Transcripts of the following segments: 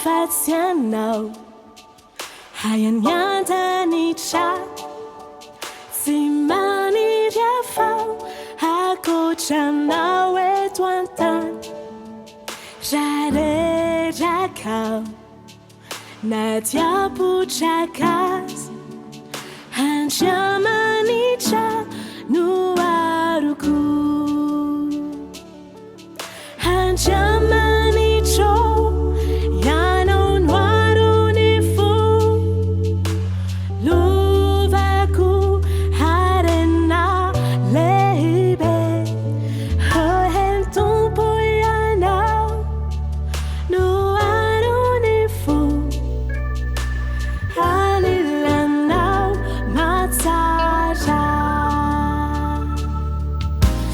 afatsianao hayanyantanytra tsy maniry afao hakotranao eto antany rarerakao na tiapotrakasy handriamanitra no aroko handriamanitro ianao no arony fo lovako harena lehibe hohen tompo ianao no arony fo hanilanao matsara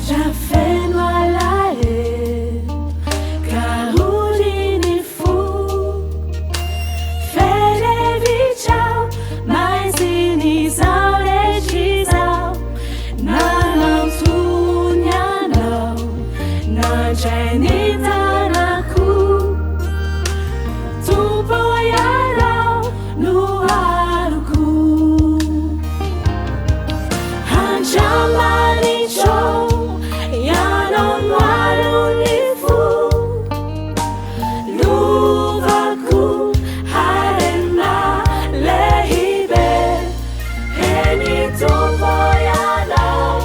rafeno alae kahoriny fo ferevitrao maizinizao retrizao nanantony anao nandray ny tanako tompo ianao no aroko handriamanitro ianao no arony fo lovako harena lehibe heny tompo ianao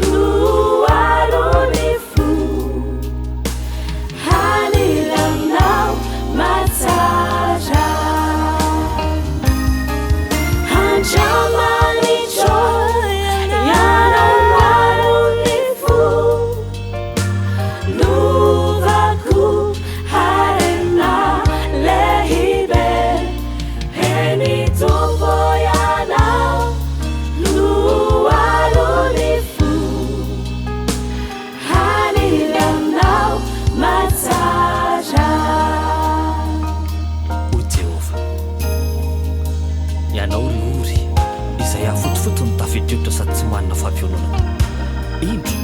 no arony fo hanilanao matsara handriamanitro ianao no arony fo lovako harena lehibe heny tompo ianao no arony fo hanilanao matsara o Jehova ianao lory izay afotofotony tafidiotra sady tsy manana fampionana indro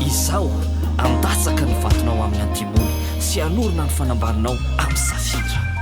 izao amdatsaka ny vatonao amin'ny antimony sy anorona ny fanambarinao amin'ny safira